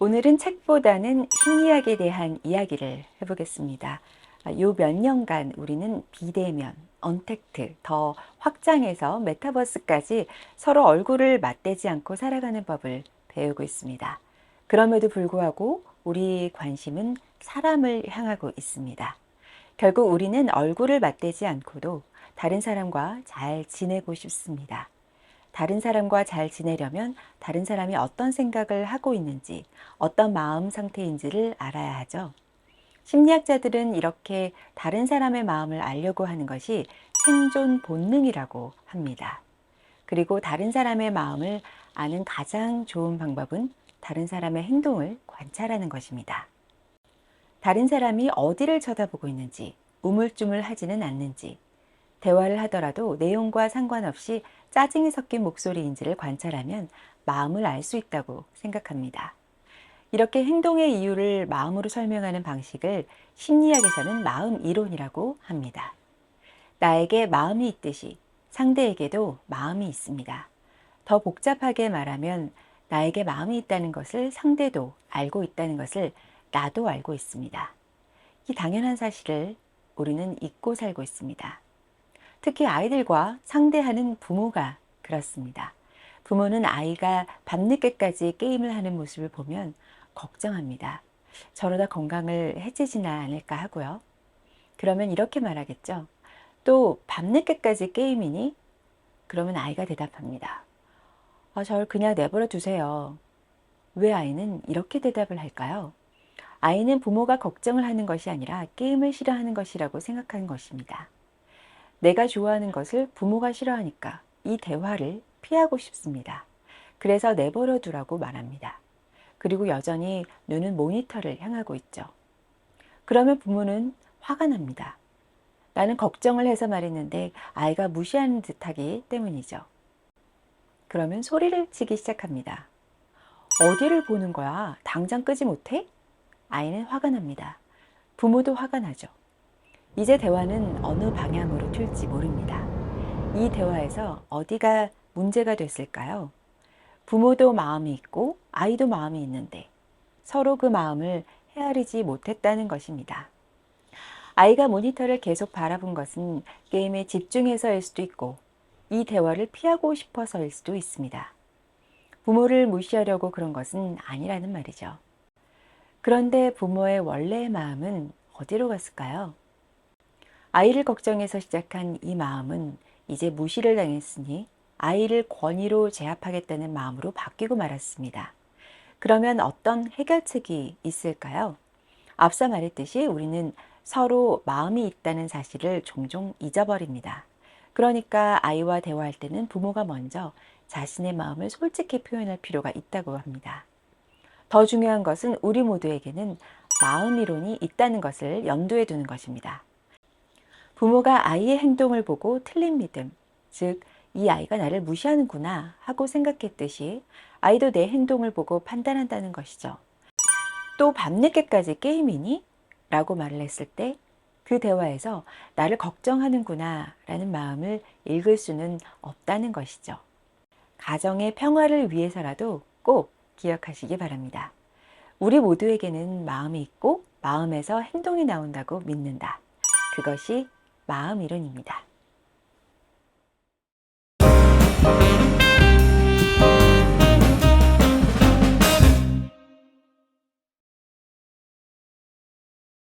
오늘은 책보다는 심리학에 대한 이야기를 해보겠습니다. 요 몇 년간 우리는 비대면, 언택트, 더 확장해서 메타버스까지 서로 얼굴을 맞대지 않고 살아가는 법을 배우고 있습니다. 그럼에도 불구하고 우리 관심은 사람을 향하고 있습니다. 결국 우리는 얼굴을 맞대지 않고도 다른 사람과 잘 지내고 싶습니다. 다른 사람과 잘 지내려면 다른 사람이 어떤 생각을 하고 있는지, 어떤 마음 상태인지를 알아야 하죠. 심리학자들은 이렇게 다른 사람의 마음을 알려고 하는 것이 생존 본능이라고 합니다. 그리고 다른 사람의 마음을 아는 가장 좋은 방법은 다른 사람의 행동을 관찰하는 것입니다. 다른 사람이 어디를 쳐다보고 있는지, 우물쭈물하지는 않는지, 대화를 하더라도 내용과 상관없이 짜증이 섞인 목소리인지를 관찰하면 마음을 알 수 있다고 생각합니다. 이렇게 행동의 이유를 마음으로 설명하는 방식을 심리학에서는 마음 이론이라고 합니다. 나에게 마음이 있듯이 상대에게도 마음이 있습니다. 더 복잡하게 말하면 나에게 마음이 있다는 것을 상대도 알고 있다는 것을 나도 알고 있습니다. 이 당연한 사실을 우리는 잊고 살고 있습니다. 특히 아이들과 상대하는 부모가 그렇습니다. 부모는 아이가 밤늦게까지 게임을 하는 모습을 보면 걱정합니다. 저러다 건강을 해치지나 않을까 하고요. 그러면 이렇게 말하겠죠. 또 밤늦게까지 게임이니? 그러면 아이가 대답합니다. 절 그냥 내버려 두세요. 왜 아이는 이렇게 대답을 할까요? 아이는 부모가 걱정을 하는 것이 아니라 게임을 싫어하는 것이라고 생각하는 것입니다. 내가 좋아하는 것을 부모가 싫어하니까 이 대화를 피하고 싶습니다. 그래서 내버려 두라고 말합니다. 그리고 여전히 눈은 모니터를 향하고 있죠. 그러면 부모는 화가 납니다. 나는 걱정을 해서 말했는데 아이가 무시하는 듯하기 때문이죠. 그러면 소리를 치기 시작합니다. 어디를 보는 거야? 당장 끄지 못해? 아이는 화가 납니다. 부모도 화가 나죠. 이제 대화는 어느 방향으로 튈지 모릅니다. 이 대화에서 어디가 문제가 됐을까요? 부모도 마음이 있고 아이도 마음이 있는데 서로 그 마음을 헤아리지 못했다는 것입니다. 아이가 모니터를 계속 바라본 것은 게임에 집중해서일 수도 있고 이 대화를 피하고 싶어서일 수도 있습니다. 부모를 무시하려고 그런 것은 아니라는 말이죠. 그런데 부모의 원래의 마음은 어디로 갔을까요? 아이를 걱정해서 시작한 이 마음은 이제 무시를 당했으니 아이를 권위로 제압하겠다는 마음으로 바뀌고 말았습니다. 그러면 어떤 해결책이 있을까요? 앞서 말했듯이 우리는 서로 마음이 있다는 사실을 종종 잊어버립니다. 그러니까 아이와 대화할 때는 부모가 먼저 자신의 마음을 솔직히 표현할 필요가 있다고 합니다. 더 중요한 것은 우리 모두에게는 마음 이론이 있다는 것을 염두에 두는 것입니다. 부모가 아이의 행동을 보고 틀린 믿음, 즉, 이 아이가 나를 무시하는구나 하고 생각했듯이 아이도 내 행동을 보고 판단한다는 것이죠. 또 밤늦게까지 게임이니? 라고 말을 했을 때 그 대화에서 나를 걱정하는구나 라는 마음을 읽을 수는 없다는 것이죠. 가정의 평화를 위해서라도 꼭 기억하시기 바랍니다. 우리 모두에게는 마음이 있고 마음에서 행동이 나온다고 믿는다. 그것이 마음 이론입니다.